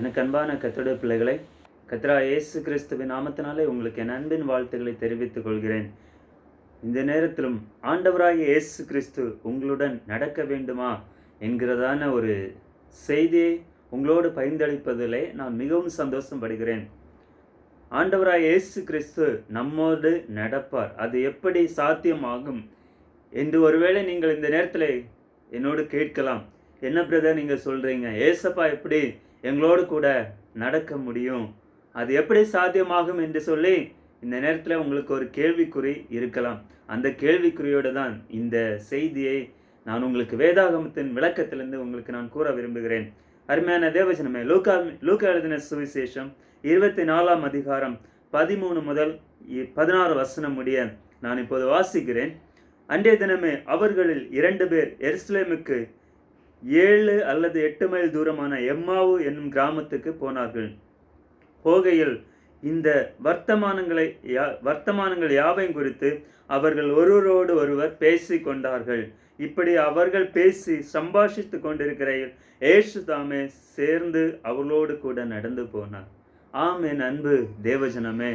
எனக்கு அன்பான கர்த்தருடைய பிள்ளைகளை, கர்த்தராகிய இயேசு கிறிஸ்துவின் நாமத்தினாலே உங்களுக்கு என் அன்பின் வாழ்த்துக்களை தெரிவித்துக் கொள்கிறேன். இந்த நேரத்திலும் ஆண்டவராகிய இயேசு கிறிஸ்து உங்களுடன் நடக்க வேண்டுமா என்கிறதான ஒரு செய்தியை உங்களோடு பகிர்ந்தளிப்பதிலே நான் மிகவும் சந்தோஷப்படுகிறேன். ஆண்டவராகிய இயேசு கிறிஸ்து நம்மோடு நடப்பார். அது எப்படி சாத்தியமாகும் என்று ஒருவேளை நீங்கள் இந்த நேரத்தில் என்னோடு கேட்கலாம். என்ன பிரதர் நீங்கள் சொல்கிறீங்க, ஏசப்பா எப்படி எங்களோடு கூட நடக்க முடியும், அது எப்படி சாத்தியமாகும் என்று சொல்லி இந்த நேரத்தில் உங்களுக்கு ஒரு கேள்விக்குறி இருக்கலாம். அந்த கேள்விக்குறியோடு தான் இந்த செய்தியை நான் உங்களுக்கு வேதாகமத்தின் விளக்கத்திலிருந்து உங்களுக்கு நான் கூற விரும்புகிறேன். அருமையான தேவஜனமே, லூக்கா எழுதின சுவிசேஷம் 24 அதிகாரம் 13 முதல் 16 வசனம் முடிய நான் இப்போது வாசிக்கிறேன். அன்றைய தினமே அவர்களில் 2 பேர் எருசலேமுக்கு 7 அல்லது 8 மைல் தூரமான எம்மாவு என்னும் கிராமத்துக்கு போனார்கள். போகையில் இந்த வர்த்தமானங்கள் யாவையும் குறித்து அவர்கள் ஒருவரோடு ஒருவர் பேசி கொண்டார்கள். இப்படி அவர்கள் பேசி சம்பாஷித்து கொண்டிருக்கையில் இயேசு தாமே சேர்ந்து அவர்களோடு கூட நடந்து போனார். ஆமென். அன்பு தேவஜனமே,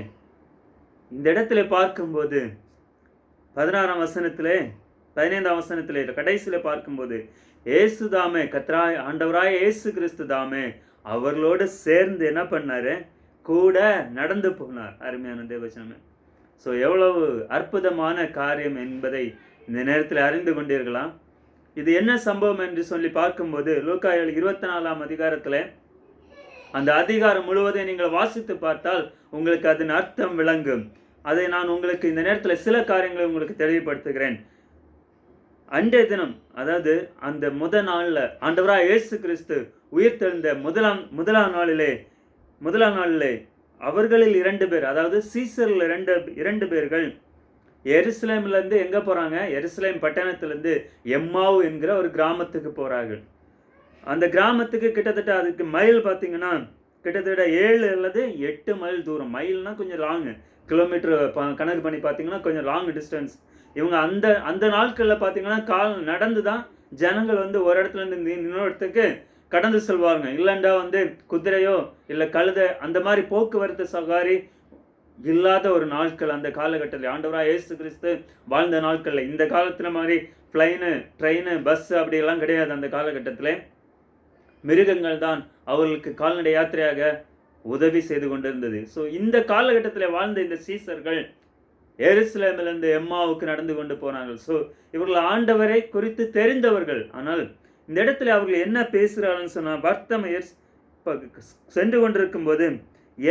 இந்த இடத்துல பார்க்கும்போது 16ஆம் வசனத்திலே 15ஆம் வசனத்திலே கடைசியில் பார்க்கும்போது இயேசு தாமே, கர்த்தராய் ஆண்டவராய் இயேசு கிறிஸ்து தாமே அவர்களோடு சேர்ந்து என்ன பண்ணாரு, கூட நடந்து போனார். அருமையான தேவஜனமே, ஸோ எவ்வளவு அற்புதமான காரியம் என்பதை இந்த நேரத்தில் அறிந்து கொண்டீர்களாம். இது என்ன சம்பவம் என்று சொல்லி பார்க்கும்போது லூக்கா 24ஆம் அதிகாரத்தில் அந்த அதிகாரம் முழுவதையும் நீங்கள் வாசித்து பார்த்தால் உங்களுக்கு அதன் அர்த்தம் விளங்கும். அதை நான் உங்களுக்கு இந்த நேரத்தில் சில காரியங்களை உங்களுக்கு தெளிவுபடுத்துகிறேன். அன்றைய தினம், அதாவது அந்த முதல் நாளில் ஆண்டவராய் இயேசு கிறிஸ்து உயிர்த்தெழுந்த முதலாம் நாளிலே அவர்களில் 2 பேர், அதாவது சீசரில் இரண்டு பேர்கள் எருசலேமிலிருந்து எங்கே போகிறாங்க, எருசலேம் பட்டணத்திலிருந்து எம்மாவு என்கிற ஒரு கிராமத்துக்கு போகிறார்கள். அந்த கிராமத்துக்கு கிட்டத்தட்ட அதுக்கு மைல் பார்த்தீங்கன்னா கிட்டத்தட்ட 7 அல்லது 8 மைல் தூரம். மைல்னா கொஞ்சம் லாங்கு, கிலோமீட்டர் கணக்கு பண்ணி பார்த்தீங்கன்னா கொஞ்சம் லாங் டிஸ்டன்ஸ். இவங்க அந்த நாட்களில் பார்த்தீங்கன்னா நடந்து தான் ஜனங்கள் ஒரு இடத்துல இருந்து இன்னொரு இடத்துக்கு கடந்து செல்வாங்க. இல்லைண்டா குதிரையோ இல்லை கழுதை அந்த மாதிரி போக்குவரத்து சகாரி இல்லாத ஒரு நாட்கள் அந்த காலகட்டத்தில் ஆண்டவராய் இயேசு கிறிஸ்து வாழ்ந்த நாட்களில். இந்த காலத்தில் மாதிரி ஃப்ளைனு, ட்ரெயின், பஸ் அப்படியெல்லாம் கிடையாது. அந்த காலகட்டத்தில் மிருகங்கள் தான் அவர்களுக்கு கால்நடை யாத்திரையாக உதவி செய்து கொண்டிருந்தது. ஸோ இந்த காலகட்டத்தில் வாழ்ந்த இந்த சீசர்கள் எருசலேமிலிருந்து எம்மாவுக்கு நடந்து கொண்டு போனார்கள். ஸோ இவர்கள் ஆண்டவரை குறித்து தெரிந்தவர்கள். ஆனால் இந்த இடத்துல அவர்கள் என்ன பேசுகிறார்கள்னு சொன்னால், சென்று கொண்டிருக்கும் போது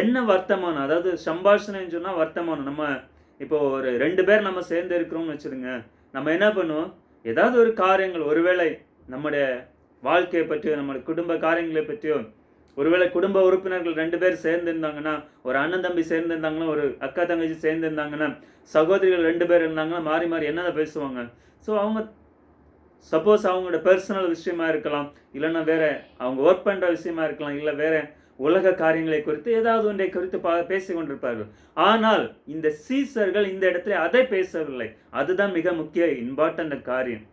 என்ன வர்த்தமானம், அதாவது சம்பாஷணைன்னு சொன்னால் வர்த்தமானம். நம்ம இப்போ ஒரு 2 பேர் நம்ம சேர்ந்து இருக்கிறோம்னு வச்சுருங்க, நம்ம என்ன பண்ணுவோம், ஏதாவது ஒரு காரியங்கள், ஒருவேளை நம்முடைய வாழ்க்கையை பற்றியோ நம்முடைய குடும்ப காரியங்களை பற்றியோ, ஒருவேளை குடும்ப உறுப்பினர்கள் 2 பேர் சேர்ந்துருந்தாங்கன்னா, ஒரு அண்ணன் தம்பி சேர்ந்துருந்தாங்கன்னா, ஒரு அக்கா தங்கச்சி சேர்ந்துருந்தாங்கன்னா, சகோதரிகள் 2 பேர் இருந்தாங்கன்னா மாறி மாறி என்ன பேசுவாங்க. ஸோ அவங்க சப்போஸ் அவங்களோட பர்சனல் விஷயமா இருக்கலாம், இல்லைன்னா வேற அவங்க ஒர்க் பண்ணுற விஷயமா இருக்கலாம், இல்லை வேற உலக காரியங்களை குறித்து ஏதாவது ஒன்றை குறித்து பேசி கொண்டிருப்பார்கள். ஆனால் இந்த சீசர்கள் இந்த இடத்துல அதை பேசவில்லை. அதுதான் மிக முக்கிய இம்பார்ட்டன்ட் காரியம்.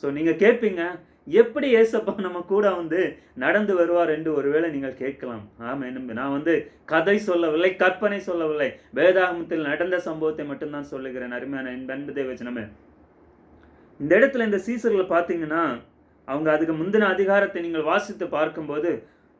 ஸோ நீங்கள் கேட்பீங்க, எப்படி ஏசப்பா நம்ம கூட நடந்து வருவார் என்று ஒருவேளை நீங்கள் கேட்கலாம். ஆமாம், நான் கதை சொல்லவில்லை, கற்பனை சொல்லவில்லை, வேதாகமத்தில் நடந்த சம்பவத்தை மட்டும்தான் சொல்லுகிறேன். அருமையான அன்பு தேவஜனமே, இந்த இடத்துல இந்த சீசர்களை பார்த்தீங்கன்னா அவங்க அதுக்கு முந்தின அதிகாரத்தை நீங்கள் வாசித்து பார்க்கும்போது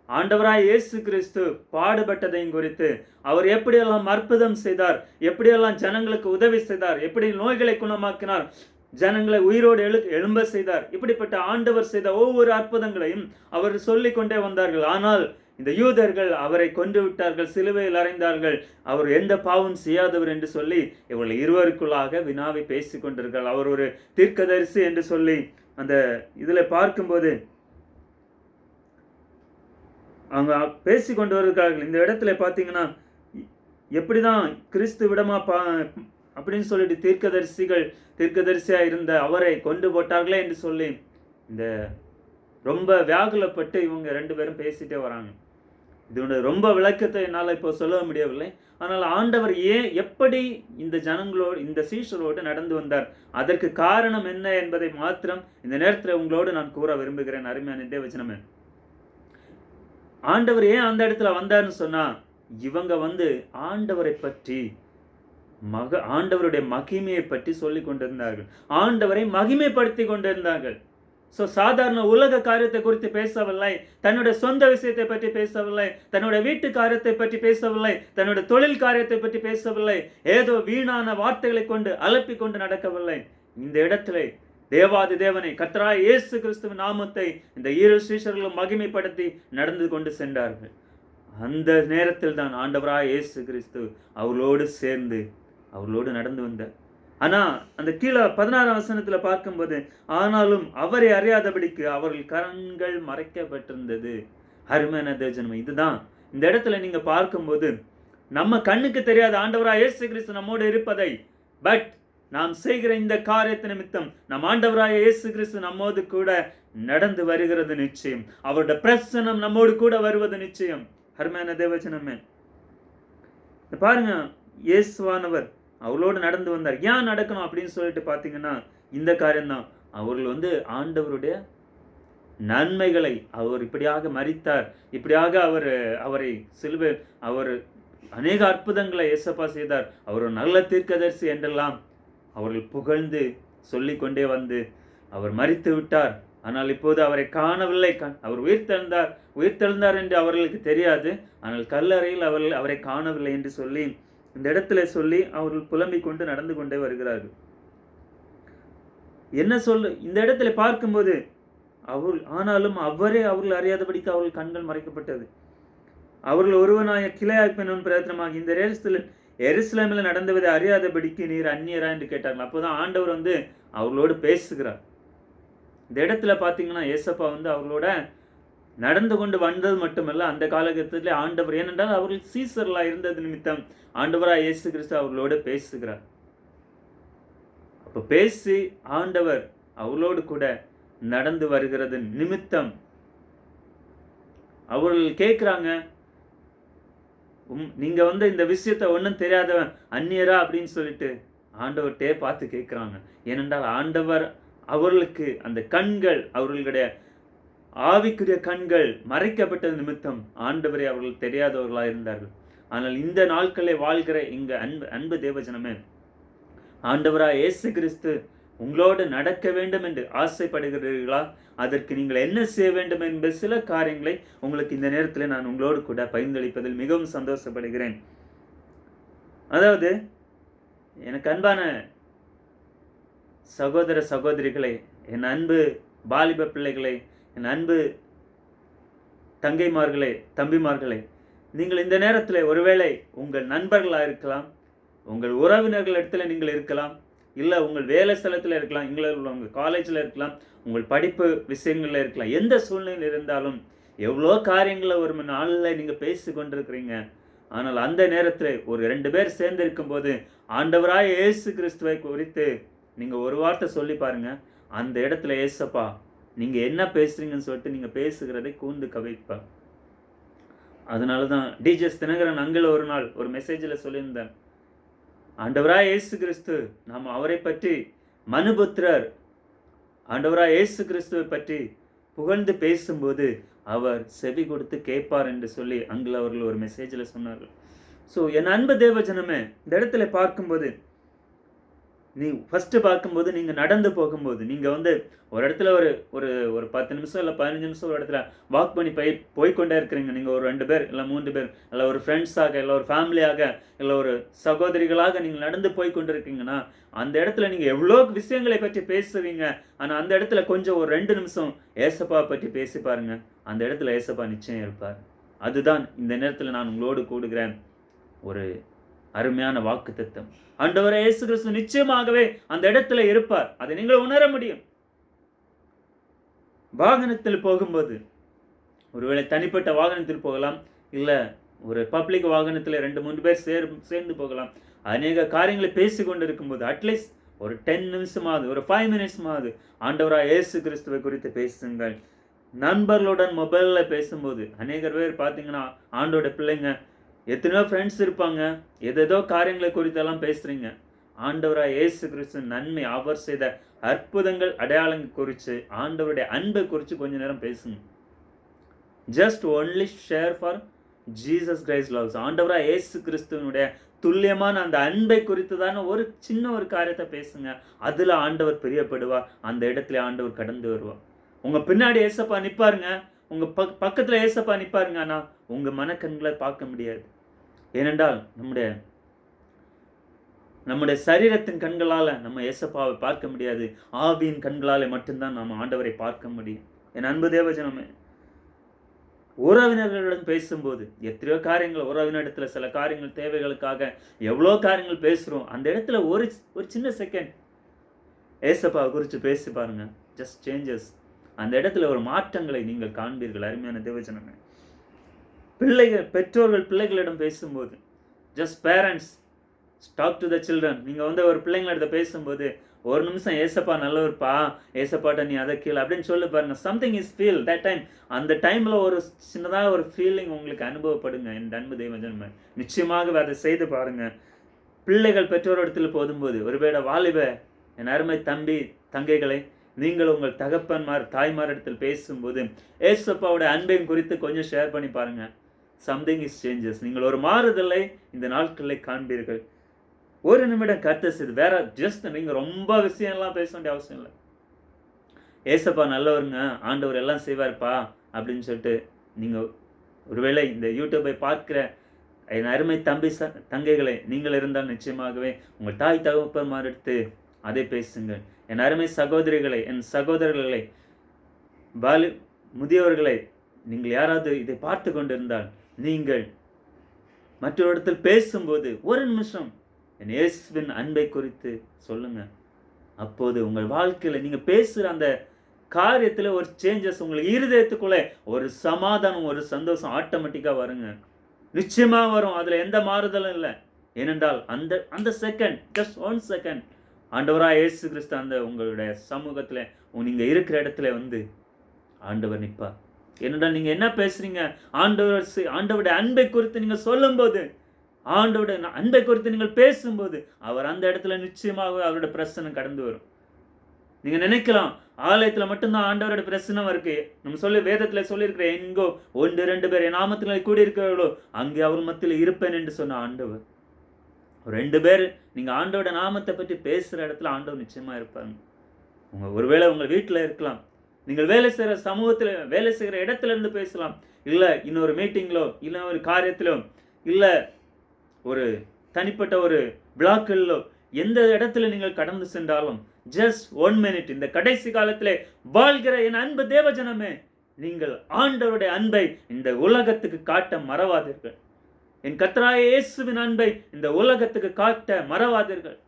ஆண்டவராய் இயேசு கிறிஸ்து பாடுபட்டதையும் குறித்து, அவர் எப்படியெல்லாம் அற்புதம் செய்தார், எப்படியெல்லாம் ஜனங்களுக்கு உதவி செய்தார், எப்படி நோய்களை குணமாக்கினார், ஜனங்களை உயிரோடு எழும்ப செய்தார், இப்படிப்பட்ட ஆண்டவர் செய்த ஒவ்வொரு அற்புதங்களையும் அவர் சொல்லிக் கொண்டே வந்தார்கள். ஆனால் இந்த யூதர்கள் அவரை கொன்று விட்டார்கள், சிலுவையில் அறைந்தார்கள், அவர் எந்த பாவம் செய்யாதவர் என்று சொல்லி இவர்கள் இருவருக்குள்ளாக வினாவை பேசி கொண்டிருக்கிறார்கள். அவர் ஒரு தீர்க்கதரிசி என்று சொல்லி அந்த இதில் பார்க்கும்போது அவங்க பேசி கொண்டு வருகிறார்கள். இந்த இடத்துல பார்த்தீங்கன்னா எப்படிதான் கிறிஸ்து விடமா அப்படின்னு சொல்லிட்டு தீர்க்கதரிசியாக இருந்த அவரை கொண்டு போட்டார்களே என்று சொல்லி இந்த ரொம்ப வியாகுலப்பட்டு இவங்க 2 பேரும் பேசிட்டே வராங்க. இதோட ரொம்ப விளக்கத்தை என்னால் இப்போ சொல்ல முடியவில்லை. ஆனால் ஆண்டவர் எப்படி இந்த ஜனங்களோடு, இந்த சீஷரோடு நடந்து வந்தார், அதற்கு காரணம் என்ன என்பதை மாத்திரம் இந்த நேரத்தில் உங்களோடு நான் கூற விரும்புகிறேன். அருமையான தேவஜனமே, ஆண்டவர் ஏன் அந்த இடத்துல வந்தாருன்னு சொன்னா, இவங்க ஆண்டவரை பற்றி ஆண்டவருடைய மகிமையை பற்றி சொல்லிக் கொண்டிருந்தார்கள். ஆண்டவரை மகிமைப்படுத்திக் கொண்டிருந்தார்கள். சாதாரண உலக காரியத்தை குறித்து பேசவில்லை, தன்னுடைய சொந்த விஷயத்தை பற்றி பேசவில்லை, தன்னுடைய வீட்டு காரியத்தை பற்றி பேசவில்லை, தன்னுடைய தொழில் காரியத்தை பற்றி பேசவில்லை, ஏதோ வீணான வார்த்தைகளை கொண்டு அலப்பிக் கொண்டு நடக்கவில்லை. இந்த இடத்திலே தேவாதி தேவனை கர்த்தராகிய இயேசு கிறிஸ்துவின் நாமத்தை இந்த இரு சீஷர்களும் மகிமைப்படுத்தி நடந்து கொண்டு சென்றார்கள். அந்த நேரத்தில் தான் ஆண்டவராகிய இயேசு கிறிஸ்து அவர்களோடு சேர்ந்து அவர்களோடு நடந்து வந்தார். ஆனா அந்த கீழே 16ஆம் வசனத்துல பார்க்கும்போது, ஆனாலும் அவரை அறியாதபடிக்கு அவர்கள் கண்கள் மறைக்கப்பட்டிருந்தது. அருமையான தேவஜனமே, இதுதான் இந்த இடத்துல நீங்க பார்க்கும்போது, நம்ம கண்ணுக்கு தெரியாத ஆண்டவராகிய இயேசு கிறிஸ்து நம்மோடு இருப்பதை, பட் நாம் செய்கிற இந்த காரியத்தை நிமித்தம் நம் ஆண்டவராகிய இயேசு கிறிஸ்து நம்மோடு கூட நடந்து வருகிறது நிச்சயம். அவருடைய பிரசன்னம் நம்மோடு கூட வருவது நிச்சயம். அருமையான தேவஜனமே, பாருங்க, இயேசுவானவர் அவளோடு நடந்து வந்தார். ஏன் நடக்கணும் அப்படின்னு சொல்லிட்டு பார்த்தீங்கன்னா, இந்த காரியம்தான். அவர்கள் ஆண்டவருடைய நன்மைகளை, அவர் இப்படியாக மரித்தார், இப்படியாக அவரை சிலுவை, அவர் அநேக அற்புதங்களை இயேசப்பா செய்தார், அவர் ஒரு நல்ல தீர்க்கதரிசி என்றெல்லாம் அவர்கள் புகழ்ந்து சொல்லிக்கொண்டே அவர் மரித்து விட்டார், ஆனால் இப்போது அவரை காணவில்லை, அவர் உயிர்த்தெழுந்தார் என்று அவர்களுக்கு தெரியாது, ஆனால் கல்லறையில் அவரை காணவில்லை என்று சொல்லி இந்த இடத்துல சொல்லி அவர்கள் புலம்பிக் கொண்டு நடந்து கொண்டே வருகிறார்கள். என்ன இந்த இடத்துல பார்க்கும்போது, ஆனாலும் அவர்கள் அறியாதபடிக்கு அவர்கள் கண்கள் மறைக்கப்பட்டது. அவர்கள் ஒருவனாய கிளையாய்ப்பெனும் பிரயத்தனமாக இந்த எருசலேமில் நடந்துவதை அறியாதபடிக்கு நீர் அந்நியரா என்று கேட்டார்கள். அப்போதான் ஆண்டவர் அவர்களோடு பேசுகிறார். இந்த இடத்துல பார்த்தீங்கன்னா ஏசப்பா அவர்களோட நடந்து கொண்டு வந்தது மட்டுமல்ல, அந்த காலகட்டத்தில் ஆண்டவர், ஏனென்றால் அவர்கள் சீசர்களா இருந்தது நிமித்தம் ஆண்டவராய் இயேசு கிறிஸ்து அவர்களோடு பேசுகிறார். அப்ப பேசி ஆண்டவர் அவர்களோடு கூட நடந்து வருகிறது நிமித்தம் அவர்கள் கேட்கிறாங்க, நீங்க இந்த விஷயத்த ஒன்றும் தெரியாதவன் அந்நியரா அப்படின்னு சொல்லிட்டு ஆண்டவர்கிட்டே பார்த்து கேட்கிறாங்க. ஏனென்றால் ஆண்டவர் அவர்களுக்கு அந்த கண்கள், அவர்களுடைய ஆவிக்குரிய கண்கள் மறைக்கப்பட்டது நிமித்தம் ஆண்டவரை அவர்கள் தெரியாதவர்களாக இருந்தார்கள். ஆனால் இந்த நாட்களை வாழ்கிற இங்க அன்பு தேவஜனமே, ஆண்டவராய் இயேசு கிறிஸ்து உங்களோடு நடக்க வேண்டும் என்று ஆசைப்படுகிறீர்களா? அதற்கு நீங்கள் என்ன செய்ய வேண்டும் என்பது சில காரியங்களை உங்களுக்கு இந்த நேரத்தில் நான் உங்களோடு கூட பகிர்ந்தளிப்பதில் மிகவும் சந்தோஷப்படுகிறேன். அதாவது, எனக்கு அன்பான சகோதர சகோதரிகளே, என் அன்பு வாலிப பிள்ளைகளே, என் அன்பு தங்கைமார்களே, தம்பிமார்களே, நீங்கள் இந்த நேரத்தில் ஒருவேளை உங்கள் நண்பர்களாக இருக்கலாம், உங்கள் உறவினர்கள் இடத்துல நீங்கள் இருக்கலாம், இல்லை உங்கள் வேலை ஸ்தலத்தில் இருக்கலாம், உங்கள் காலேஜில் இருக்கலாம், உங்கள் படிப்பு விஷயங்களில் இருக்கலாம். எந்த சூழ்நிலையில் இருந்தாலும் எவ்வளோ காரியங்களை ஒரு நாளில் நீங்கள் பேசி கொண்டிருக்கிறீங்க. ஆனால் அந்த நேரத்தில் ஒரு 2 பேர் சேர்ந்து இருக்கும்போது ஆண்டவராய் இயேசு கிறிஸ்துவை குறித்து நீங்கள் ஒரு வார்த்தை சொல்லி பாருங்க. அந்த இடத்துல ஏசப்பா நீங்கள் என்ன பேசுகிறீங்கன்னு சொல்லிட்டு நீங்கள் பேசுகிறதை கூர்ந்து கவனிப்பார். அதனால தான் டிஜஸ் தினகரன் அங்கில் ஒரு நாள் ஒரு மெசேஜில் சொல்லியிருந்தார், ஆண்டவராய் இயேசு கிறிஸ்து, நாம் அவரை பற்றி மனுபுத்திரர் ஆண்டவராய் இயேசு கிறிஸ்துவை பற்றி புகழ்ந்து பேசும்போது அவர் செவி கொடுத்து கேட்பார் என்று சொல்லி அங்கில் அவர்கள் ஒரு மெசேஜில் சொன்னார்கள். என் அன்பு தேவஜனமே, இந்த இடத்துல பார்க்கும்போது, நீ ஃபஸ்ட்டு பார்க்கும்போது, நீங்கள் நடந்து போகும்போது, நீங்கள் ஒரு இடத்துல ஒரு 10 நிமிஷம் இல்லை 15 நிமிஷம் ஒரு இடத்துல வாக் பண்ணி போய்கொண்டே இருக்கிறீங்க. நீங்கள் ஒரு 2 பேர் இல்லை 3 பேர் இல்லை ஒரு ஃப்ரெண்ட்ஸாக இல்லை ஒரு ஃபேமிலியாக இல்லை ஒரு சகோதரிகளாக நீங்கள் நடந்து போய் கொண்டிருக்கீங்கன்னா, அந்த இடத்துல நீங்கள் எவ்வளோ விஷயங்களை பற்றி பேசுவீங்க. ஆனால் அந்த இடத்துல கொஞ்சம் ஒரு 2 நிமிஷம் ஏசப்பா பற்றி பேசி பாருங்கள். அந்த இடத்துல ஏசப்பா நிச்சயம் இருப்பார். அதுதான் இந்த நேரத்தில் நான் உங்களோடு கூடுகிறேன் ஒரு அருமையான வாக்குத்தத்தம். ஆண்டவரே இயேசு கிறிஸ்து நிச்சயமாகவே அந்த இடத்துல இருப்பார். அதை நீங்கள் உணர முடியும். வாகனத்தில் போகும்போது, ஒருவேளை தனிப்பட்ட வாகனத்தில் போகலாம், இல்லை ஒரு பப்ளிக் வாகனத்தில் 2-3 பேர் சேர்ந்து போகலாம். அநேக காரியங்களை பேசி கொண்டு இருக்கும்போது அட்லீஸ்ட் ஒரு 10 நிமிஷமாவது, ஒரு 5 மினிட்ஸ்மாவது ஆண்டவராய் இயேசு கிறிஸ்துவை குறித்து பேசுங்கள். நண்பர்களுடன் மொபைலில் பேசும்போது அநேகர் பேர் பார்த்தீங்கன்னா, ஆண்டோட பிள்ளைங்க, எத்தனையோ ஃப்ரெண்ட்ஸ் இருப்பாங்க, ஏதேதோ காரியங்களை குறித்தெல்லாம் பேசுகிறீங்க. ஆண்டவராய் இயேசு கிறிஸ்து நன்மை, அவர் செய்த அற்புதங்கள், அடையாளங்கள் குறித்து, ஆண்டவருடைய அன்பை குறித்து கொஞ்ச நேரம் பேசுங்க. Just only share for Jesus Christ loves. ஆண்டவராக இயேசு கிறிஸ்துவனுடைய துல்லியமான அந்த அன்பை குறித்து தானே ஒரு சின்ன ஒரு காரியத்தை பேசுங்க. அதில் ஆண்டவர் பிரியப்படுவார். அந்த இடத்துல ஆண்டவர் கடந்து வருவார். உங்கள் பின்னாடி ஏசப்பா நிற்பாருங்க, உங்கள் பக்கத்தில் ஏசப்பா நிற்பாருங்க. ஆனால் உங்கள் மனக்கண்களை பார்க்க முடியாது. ஏனென்றால் நம்முடைய சரீரத்தின் கண்களால் நம்ம ஏசப்பாவை பார்க்க முடியாது. ஆவியின் கண்களால் மட்டும்தான் நம்ம ஆண்டவரை பார்க்க முடியும். என் அன்பு தேவஜனமே, உறவினர்களுடன் பேசும்போது எத்தனையோ காரியங்கள், உறவினரிடத்துல சில காரியங்கள் தேவைகளுக்காக எவ்வளோ காரியங்கள் பேசுகிறோம். அந்த இடத்துல ஒரு சின்ன செகண்ட் ஏசப்பாவை குறித்து பேசி பாருங்க. Just changes. அந்த இடத்துல ஒரு மாற்றங்களை நீங்கள் காண்பீர்கள். அருமையான தேவஜனமே, பெற்றோர்கள் பிள்ளைகளிடம் பேசும்போது, just parents talk to the children. நீங்கள் ஒரு பிள்ளைங்களிடத்த பேசும்போது ஒரு நிமிஷம் ஏசப்பா நல்லவர்ப்பா, ஏசப்பாட்ட நீ அதை கீழே அப்படின்னு சொல்லி பாருங்க. Something is feel that time. அந்த டைமில் ஒரு சின்னதாக ஒரு ஃபீலிங் உங்களுக்கு அனுபவப்படுங்க. என் அன்பு தெய்வஜனமே, நிச்சயமாக அதை செய்து பாருங்க. பிள்ளைகள் பெற்றோரிடத்தில் போதும்போது, ஒருவேளை வாலிப என் அருமை தம்பி தங்கைகளை, நீங்கள் உங்கள் தகப்பன்மார் தாய்மாரிடத்தில் பேசும்போது ஏசப்பாவோட அன்பையும் குறித்து கொஞ்சம் ஷேர் பண்ணி பாருங்க. Something is changes. நீங்கள் ஒரு மாறுதலை இந்த நாட்களை காண்பீர்கள். ஒரு நிமிடம் கர்த்தர் செய்து வேற ஜஸ்ட் நீங்கள் ரொம்ப விஷயம்லாம் பேச வேண்டிய அவசியம் இல்லை. ஏசப்பா நல்லவருங்க, ஆண்டவர் எல்லாம் செய்வார்ப்பா அப்படின்னு சொல்லிட்டு நீங்கள் ஒருவேளை இந்த யூடியூப்பை பார்க்கிற என் அருமை தம்பி தங்கைகளை நீங்கள் இருந்தால் நிச்சயமாகவே உங்கள் தாய் தகப்பன்மார் எடுத்து அதை பேசுங்கள். என் அருமை சகோதரிகளை, என் சகோதரர்களை, முதியவர்களை, நீங்கள் யாராவது இதை பார்த்து கொண்டிருந்தால் நீங்கள் மற்றொரு இடத்தில் பேசும்போது ஒரு நிமிஷம் என் இயேசுவின் அன்பை குறித்து சொல்லுங்க. அப்போது உங்கள் வாழ்க்கையில் நீங்கள் பேசுகிற அந்த காரியத்தில் ஒரு சேஞ்சஸ், உங்கள் இருதயத்துக்குள்ளே ஒரு சமாதானம், ஒரு சந்தோஷம் ஆட்டோமேட்டிக்காக வருங்க. நிச்சயமாக வரும். அதில் எந்த மாறுதலும் இல்லை. ஏனென்றால் அந்த செகண்ட், ஜஸ்ட் 1 செகண்ட் ஆண்டவராக இயேசு கிறிஸ்து அந்த உங்களுடைய சமூகத்தில் நீங்கள் இருக்கிற இடத்துல ஆண்டவர் நிற்பார். ஏனென்றால் நீங்கள் என்ன பேசுகிறீங்க, ஆண்டவருடைய அன்பை குறித்து நீங்கள் சொல்லும்போது, ஆண்டவருடைய அன்பை குறித்து நீங்கள் பேசும்போது அவர் அந்த இடத்துல நிச்சயமாக அவருடைய பிரசனம் கடந்து வரும். நீங்கள் நினைக்கலாம் ஆலயத்தில் மட்டும்தான் ஆண்டவரோட பிரசனம் இருக்கு. நம்ம வேதத்தில் சொல்லியிருக்கிற எங்கோ 1-2 பேர் என் நாமத்தில் கூடியிருக்கிறவர்களோ அங்கே அவர் மத்தியில் இருப்பேன் என்று சொன்ன ஆண்டவர். 2 பேர் நீங்கள் ஆண்டோட நாமத்தை பற்றி பேசுகிற இடத்துல ஆண்டவர் நிச்சயமாக இருப்பாங்க. ஒருவேளை உங்கள் வீட்டில் இருக்கலாம், நீங்கள் வேலை செய்கிற சமூகத்தில் வேலை செய்கிற இடத்துல இருந்து பேசலாம், இல்லை இன்னொரு மீட்டிங்கிலோ, இல்லை ஒரு காரியத்திலோ, இல்லை ஒரு தனிப்பட்ட ஒரு விழாக்களிலோ, எந்த இடத்துல நீங்கள் கடந்து சென்றாலும் ஜஸ்ட் 1 மினிட். இந்த கடைசி காலத்திலே வாழ்கிற என் அன்பு தேவஜனமே, நீங்கள் ஆண்டவருடைய அன்பை இந்த உலகத்துக்கு காட்ட மறவாதீர்கள். என் கர்த்தராகிய இயேசுவின் அன்பை இந்த உலகத்துக்கு காட்ட மறவாதீர்கள்.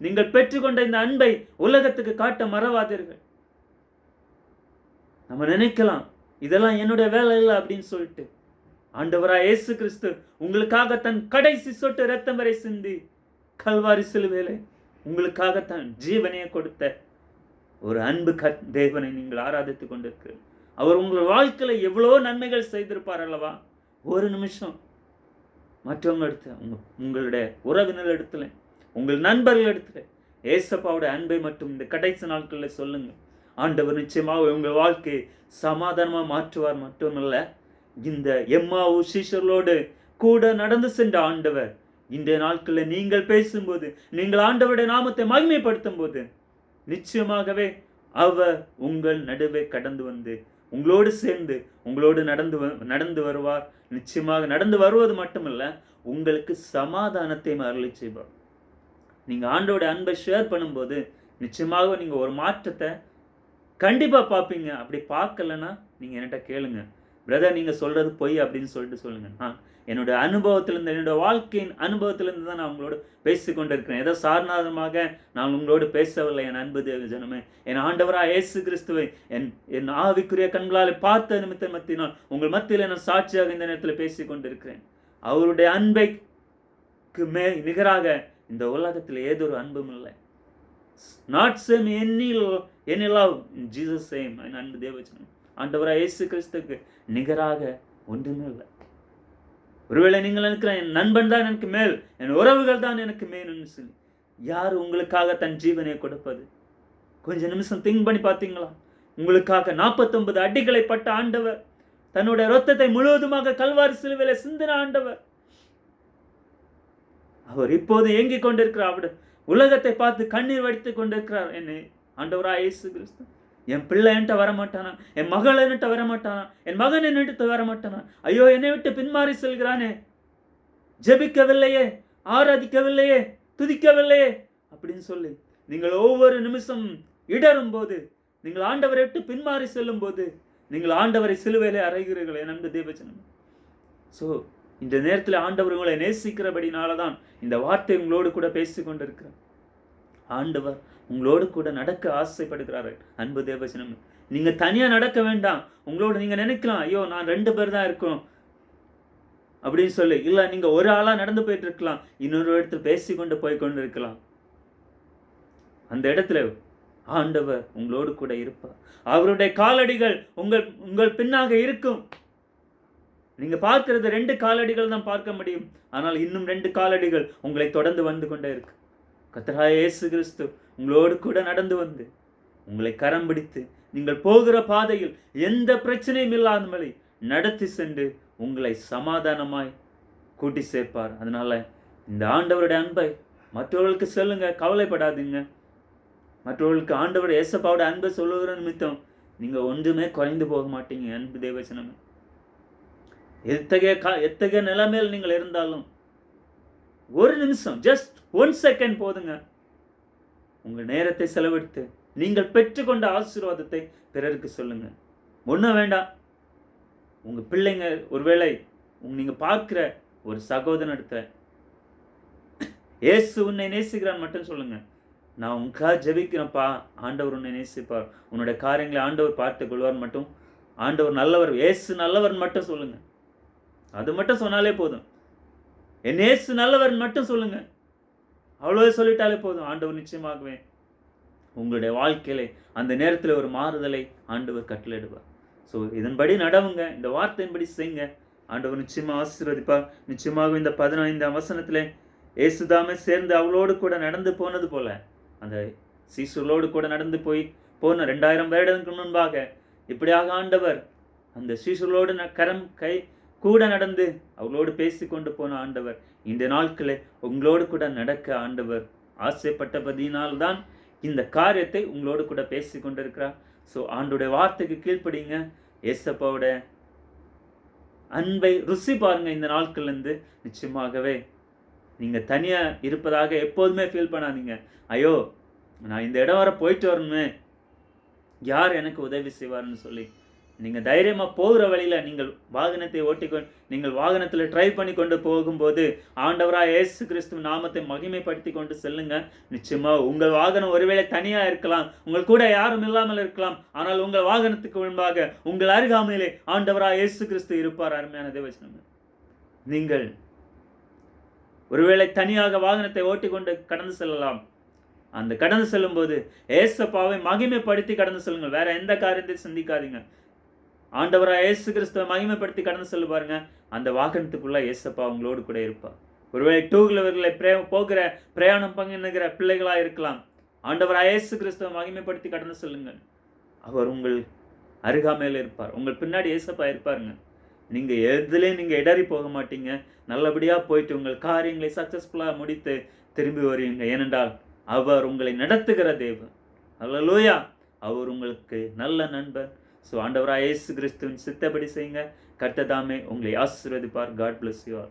நீங்கள் பெற்றுக்கொண்ட இந்த அன்பை உலகத்துக்கு காட்ட மறவாதீர்கள். நம்ம நினைக்கலாம் இதெல்லாம் என்னுடைய வேலை இல்லை அப்படின்னு சொல்லிட்டு, ஆண்டவராய் இயேசு கிறிஸ்து உங்களுக்காக தன் கடைசி சொட்டு இரத்தம் வரை சிந்தி கல்வாரி சிலுவையிலே உங்களுக்காக தன் ஜீவனையை கொடுத்த ஒரு அன்பு தேவனை நீங்கள் ஆராதித்துக் கொண்டிருக்கிறீர்கள். அவர் உங்கள் வாழ்க்கையில எவ்வளோ நன்மைகள் செய்திருப்பார் அல்லவா? ஒரு நிமிஷம் மற்றவங்க இடத்துல, உங்களுடைய உறவினர் இடத்துல, உங்கள் நண்பர்கள் இடத்துல ஏசப்பாவுடைய அன்பை மட்டும் இந்த கடைசி நாட்களில் சொல்லுங்க. ஆண்டவர் நிச்சயமாக உங்கள் வாழ்க்கையை சமாதானமாக மாற்றுவார். மட்டுமல்ல, இந்த எம்மாவு சீஷர்களோடு கூட நடந்து சென்ற ஆண்டவர் இன்றைய நாட்களில் நீங்கள் பேசும்போது, நீங்கள் ஆண்டவருடைய நாமத்தை மகிமைப்படுத்தும் போது நிச்சயமாகவே அவர் உங்கள் நடுவே கடந்து வந்து உங்களோடு சேர்ந்து உங்களோடு நடந்து வருவார். நிச்சயமாக நடந்து வருவது மட்டுமல்ல, உங்களுக்கு சமாதானத்தை அருளி செய்வார். நீங்கள் ஆண்டோட அன்பை ஷேர் பண்ணும்போது நிச்சயமாக நீங்கள் ஒரு மாற்றத்தை கண்டிப்பாக பார்ப்பீங்க. அப்படி பார்க்கலன்னா நீங்கள் என்கிட்ட கேளுங்க, பிரதர் நீங்கள் சொல்கிறது பொய் அப்படின்னு சொல்லுங்க. என்னோட அனுபவத்திலிருந்து, என்னோட வாழ்க்கையின் அனுபவத்திலிருந்து தான் நான் உங்களோட பேசிக்கொண்டு இருக்கிறேன். ஏதோ சாதாரணமாக நான் உங்களோடு பேசவில்லை. என் அன்பு ஜனமே, என் ஆண்டவராக இயேசு கிறிஸ்துவை என் ஆவிக்குரிய கண்களால் பார்த்த நிமித்தத்தினால் உங்கள் மத்தியில் நான் சாட்சியாக இந்த நேரத்தில் பேசிக்கொண்டிருக்கிறேன். அவருடைய அன்பைக்கு நிகராக இந்த உலகத்தில் ஏதொரு அன்பும் இல்லை. Not same any love in Jesus same. என் அன்பு தேவஜனம், ஆண்டவராக இயேசு கிறிஸ்துக்கு நிகராக ஒன்றுமே இல்லை. ஒருவேளை நீங்கள் நினைக்கிற என் நண்பன் தான் எனக்கு மேல், என் உறவுகள் தான் எனக்கு மேல்னு சொல்லி, யார் உங்களுக்காக தன் ஜீவனை கொடுப்பது? கொஞ்சம் நிமிஷம் திங்க் பண்ணி பார்த்தீங்களா? உங்களுக்காக 49 அடிகளை பட்ட ஆண்டவர் தன்னுடைய இரத்தத்தை முழுவதுமாக கல்வாரி சிலுவையிலே சிந்தின ஆண்டவர். அவர் இப்போது ஏங்கிக் கொண்டிருக்கிறார். அவர் உலகத்தை பார்த்து கண்ணீர் வடித்துக் கொண்டிருக்கிறார். என்னை ஆண்டவராய் இயேசு கிறிஸ்து, என் பிள்ளை என்கிட்ட வரமாட்டானா, என் மகள் என்கிட்ட வரமாட்டானா, என் மகன் என்னிட்டு வரமாட்டானா, ஐயோ என்னை விட்டு பின்மாறி செல்கிறானே, ஜெபிக்கவில்லையே, ஆராதிக்கவில்லையே, துதிக்கவில்லையே அப்படின்னு சொல்லி நீங்கள் ஒவ்வொரு நிமிஷம் இடரும் போது, நீங்கள் ஆண்டவரை விட்டு பின்மாறி செல்லும் போது, நீங்கள் ஆண்டவரை சிலுவையிலே அறைகிறீர்கள் என் அன்பு தேவஜனம். ஸோ இந்த நேரத்தில் ஆண்டவர் உங்களை நேசிக்கிறபடினாலதான் இந்த வார்த்தை உங்களோடு கூட பேசிக் கொண்டிருக்கிறார். ஆண்டவர் உங்களோடு கூட நடக்க ஆசைப்படுகிறார்கள் அன்பு தேவஜனம். நீங்க தனியா நடக்க வேண்டாம். உங்களோடு நீங்க நினைக்கலாம், ஐயோ நான் 2 பேர் தான் இருக்கோம் அப்படின்னு சொல்லி. இல்ல, நீங்க ஒரு ஆளா நடந்து போயிட்டு இருக்கலாம், இன்னொரு இடத்துல பேசிக்கொண்டு போய்கொண்டு இருக்கலாம். அந்த இடத்துல ஆண்டவர் உங்களோடு கூட இருப்பார். அவருடைய காலடிகள் உங்கள் பின்னாக இருக்கும். நீங்க பார்க்கிறது 2 காலடிகள் தான் பார்க்க முடியும், ஆனால் இன்னும் 2 காலடிகள் உங்களை தொடர்ந்து வந்து கொண்டே இருக்கு. கர்த்தராகிய இயேசு கிறிஸ்து உங்களோடு கூட நடந்து வந்து உங்களை கரம் பிடித்து நீங்கள் போகிற பாதையில் எந்த பிரச்சனையும் இல்லாதபடி நடத்தி சென்று உங்களை சமாதானமாய் கூட்டி சேர்ப்பார். அதனால இந்த ஆண்டவருடைய அன்பை மற்றவர்களுக்கு சொல்லுங்க, கவலைப்படாதீங்க. மற்றவர்களுக்கு ஆண்டவர் ஏசப்பாவோட அன்பை சொல்லுகிற நிமித்தம் நீங்க ஒன்றுமே குறைந்து போக மாட்டீங்க அன்பு தேவசனமே. எத்தகைய நிலைமையில் நீங்கள் இருந்தாலும் ஒரு நிமிஷம், ஜஸ்ட் 1 செகண்ட் போதுங்க, உங்க நேரத்தை செலவழித்து நீங்கள் பெற்றுக்கொண்ட ஆசீர்வாதத்தை பிறருக்கு சொல்லுங்க. ஒன்றும் வேண்டாம், உங்க பிள்ளைங்க, ஒருவேளை நீங்க பார்க்கிற ஒரு சகோதரனிடத்தை இயேசு உன்னை நேசிக்கிறான் மட்டும் சொல்லுங்க. நான் உங்களுக்காக ஜெபிக்கிறேன்ப்பா, ஆண்டவர் உன்னை நேசிப்பார், உன்னுடைய காரியங்களை ஆண்டவர் பார்த்துக் கொள்வார் மட்டும், ஆண்டவர் நல்லவர், இயேசு நல்லவர் மட்டும் சொல்லுங்க. அது மட்டும் சொன்னாலே போதும். என் இயேசு நல்லவர் மட்டும் சொல்லுங்க. அவ்வளோ சொல்லிட்டாலே போதும். ஆண்டவர் நிச்சயமாகவே உங்களுடைய வாழ்க்கையில அந்த நேரத்தில் ஒரு மாறுதலை ஆண்டவர் கட்டளையிடுவார். ஸோ இதன்படி நடவுங்க, இந்த வார்த்தையின்படி செய்யுங்க. ஆண்டவர் நிச்சயமாக ஆசீர்வதிப்பார். நிச்சயமாக இந்த 15ஆம் வசனத்திலே இயேசுதாமே சேர்ந்து அவளோடு கூட நடந்து போனது போல, அந்த சீஷர்களோடு கூட நடந்து போன 2000 வருடங்களுக்கு முன்பாக இப்படியாக ஆண்டவர் அந்த சீஷர்களோடு கரம் கை கூட நடந்து அவளோடு பேசிக்கொண்டு போன ஆண்டவர் இந்த நாட்களே உங்களோடு கூட நடக்க ஆண்டவர் ஆசைப்பட்டபடியினால்தான் இந்த காரியத்தை உங்களோடு கூட பேசி கொண்டிருக்கிறார். ஸோ ஆண்டோடைய வார்த்தைக்கு கீழ்ப்படிங்க. ஏசப்பாவோட அன்பை ருசி பாருங்க. இந்த நாட்கள்லேருந்து நிச்சயமாகவே நீங்கள் தனியாக இருப்பதாக எப்போதுமே ஃபீல் பண்ணாதீங்க. ஐயோ நான் இந்த இடம் வர போயிட்டு வரணுமே, யார் எனக்கு உதவி செய்வார்னு சொல்லி நீங்கள் தைரியமாக போகிற வழியில் நீங்கள் வாகனத்தில் ட்ரைவ் பண்ணி கொண்டு போகும்போது ஆண்டவராக இயேசு கிறிஸ்து நாமத்தை மகிமைப்படுத்தி கொண்டு செல்லுங்க. நிச்சயமாக உங்கள் வாகனம் ஒருவேளை தனியாக இருக்கலாம், உங்கள் கூட யாரும் இல்லாமல் இருக்கலாம், ஆனால் உங்கள் வாகனத்துக்கு முன்பாக உங்கள் அருகாமையிலே ஆண்டவராக இயேசு கிறிஸ்து இருப்பார். அருமையான தேவசனம், நீங்கள் ஒருவேளை தனியாக வாகனத்தை ஓட்டிக்கொண்டு கடந்து செல்லலாம். அந்த கடந்து செல்லும்போது ஏசப்பாவை மகிமைப்படுத்தி கடந்து செல்லுங்கள். வேற எந்த காரியத்தையும் சிந்திக்காதீங்க. ஆண்டவராக இயேசு கிறிஸ்துவை மகிமைப்படுத்தி கடந்து செல்லு பாருங்க. அந்த வாகனத்துக்குள்ள ஏசப்பா உங்களோடு கூட இருப்பார். ஒருவேளை 2 வீலர்களை போகிற பிரயாணம் பண்ணுகிற பிள்ளைகளாக இருக்கலாம். ஆண்டவராக இயேசு கிறிஸ்துவை மகிமைப்படுத்தி கடந்து செல்லுங்கள். அவர் உங்கள் அருகாமையில் இருப்பார், உங்கள் பின்னாடி ஏசப்பா இருப்பாருங்க. நீங்கள் எதுலேயும் நீங்கள் இடறி போக மாட்டீங்க. நல்லபடியாக போயிட்டு உங்கள் காரியங்களை சக்ஸஸ்ஃபுல்லாக முடித்து திரும்பி வருவீங்க. ஏனென்றால் அவர் உங்களை நடத்துகிற தேவன். அல்லேலூயா, அவர் உங்களுக்கு நல்ல நண்பர். ஸோ ஆண்டவராக இயேசு கிறிஸ்துவின் சித்தப்படி செய்யுங்க. கர்த்தர் தாமே உங்களை ஆசீர்வதிப்பார். God bless you all.